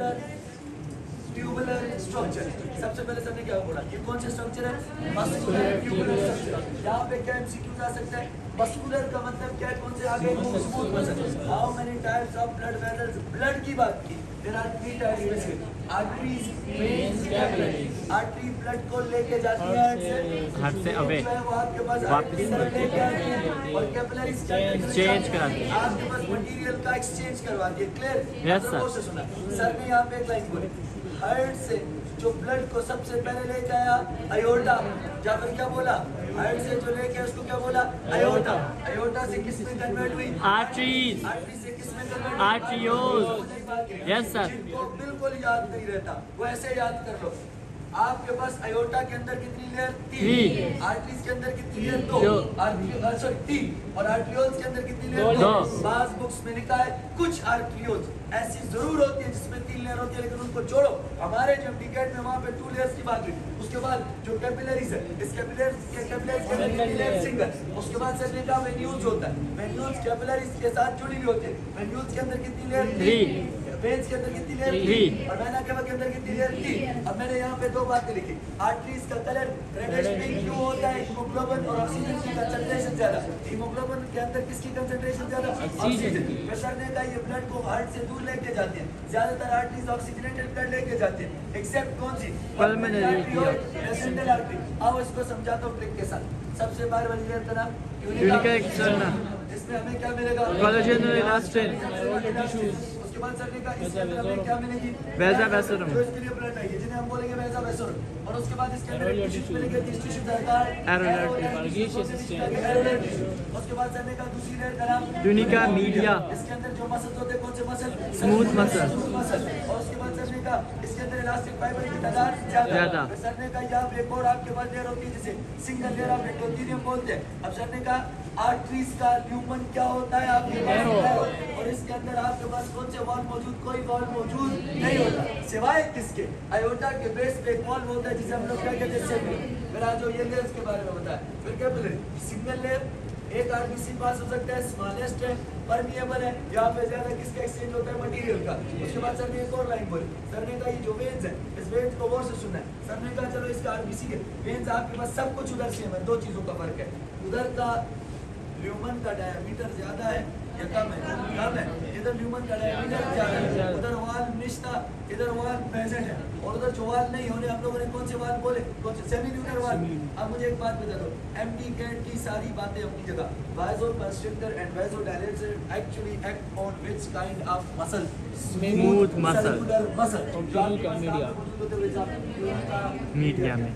Muscular tubular structure. सबसे पहले सबने क्या बोला, ये कौन सा स्ट्रक्चर है? Muscular tubular structure. यहाँ पे क्या एमसीक्यू आ सकता है? मस्कुलर का मतलब क्या है? कौन से आगे smooth muscle. How many types of blood vessels? Blood की बात की, there are 3 types basically, arteries, veins, capillaries. Artery blood को लेके जाती है हार्ट से अवे, जो है वो आपके पास वापस लेके आती है, और कैपिलरीज चेंज कराती है, आपके पास मटेरियल का एक्सचेंज करवाती है। क्लियर? Yes sir. सुना सर ने यहाँ पे एक लाइन बोली, हार्ट से जो ब्लड को सबसे पहले लेके आया अयोर्टा, या फिर क्या बोला, हार्ट से जो लेके उसको क्या बोला? अयोर्टा। अयोर्टा से किस में कन्वर्ट हुई? आर्टरीज। आर्टरी से किस में कन्वर्ट? आर्टरियोल्स। Yes sir. जिनको बिल्कुल याद नहीं रहता वो ऐसे याद कर लो, आपके पास अयोर्टा के अंदर कितनी लेयर? 3। आर्टरीज के अंदर कितनी लेयर? 2। सॉरी 3। और आर्टरियोल्स के अंदर कितनी लेयर? 2। बाज बुक्स में लिखा है कुछ आर्टरियोल्स ऐसी जरूर होती है जिसमें 3 लेयर होती है, लेकिन उनको छोड़ो। हमारे जब डिकेट में वहां पे 2 लेयर्स की बात हुई, उसके बाद जो कैपिलरीज है, इस कैपिलरीज के अंदर कितनी लेयर? सिंगल। उसके बाद सर ने कहा वेन्यूल्स होता है, वेन्यूल्स कैपिलरीज के साथ जुड़ी हुई होती है। वेन्यूल्स के अंदर कितनी लेयर? 3। वेन्स के अंदर कितनी लेयर? 3। और वेना केवा के अंदर कितनी लेयर? 3। अब मैंने यहाँ पे 2 बातें लिखी, आर्टरीज का कलर रेडिश पिंक क्यों होता है? हीमोग्लोबिन और ऑक्सीजन की कंसंट्रेशन ज्यादा। हीमोग्लोबिन के अंदर किसकी कंसंट्रेशन ज्यादा? ऑक्सीजन। सर ने कहा ये ब्लड को हार्ट से दूर लेके जाते हैं, ज्यादातर आर्टरीज ऑक्सीजनेटेड ब्लड लेके जाते हैं, एक्सेप्ट कौन सी? Pulmonary artery. आओ इसको समझाता हूँ ट्रिक के साथ। सबसे बाहर वाली लेयर का नाम ट्यूनिका एक्सटर्ना, इसमें हमें क्या मिलेगा? कोलेजन और इलास्टिन। उसके बाद सर ने कहा इसके अंदर हमें क्या मिलेगी? वेसा वेसरम, जो इसके लिए ब्लड है, जिन्हें हम बोलेंगे वेसा वेसरम। और उसके बाद इसके अंदर टिश्यूज मिलेंगे, टिश्यूज दरकार उसके बाद सर ने कहा दूसरी लेयर का नाम ट्यूनिका मीडिया। इसके अंदर जो मसल्स होते हैं कौन से मसल? Smooth muscle. और उसके बाद सर ने कहा इसके अंदर इलास्टिक फाइबर की तादाद ज्यादा। सर ने कहा यहाँ पे एक और आपके पास लेयर होती है जिसे सिंगल लेयर ऑफ एंडोथेलियम बोलते हैं। अब सर ने कहा आर्टरीज का ल्यूमन क्या होता है आपके पास, और इसके अंदर आपके पास कौन से वॉल मौजूद? कोई वॉल मौजूद नहीं होता, सिवाय किसके? अयोर्टा के बेस पे एक वॉल होता है जिसे हम लोग क्या कहते हैं? सेंट्रल। फिर आज जो ये लेयर्स के बारे में बताया, फिर कैपिलरी सिंगल लेयर, एक आरबीसी पास हो सकता है, स्मॉलेस्ट है, परमिएबल है, यहाँ पे ज्यादा किसका एक्सचेंज होता है? मटेरियल का। उसके बाद सर ने एक और लाइन बोली, सर ने कहा ये जो वेन्स है, इस वेन्स को गौर से सुनना है। सर ने कहा चलो इसका आरबीसी के वेन्स आपके पास सब कुछ उधर सेम है, 2 चीजों का फर्क है, उधर का ल्यूमन का डायमीटर ज्यादा है या कम है? कम है। इधर ल्यूमन का डायमीटर ज्यादा है, उधर वाल निश्ता, इधर वाल प्रेजेंट है, और उधर जो वाल नहीं होने हम लोगों ने कौन से वाल बोले? कौन से? सेमील्यूनर वाल। अब मुझे एक बात बता दो, एमडी कैट की सारी बातें अपनी जगह, vasoconstrictor and vasodilator actually act on which kind of muscle? Smooth muscle. Muscle media में।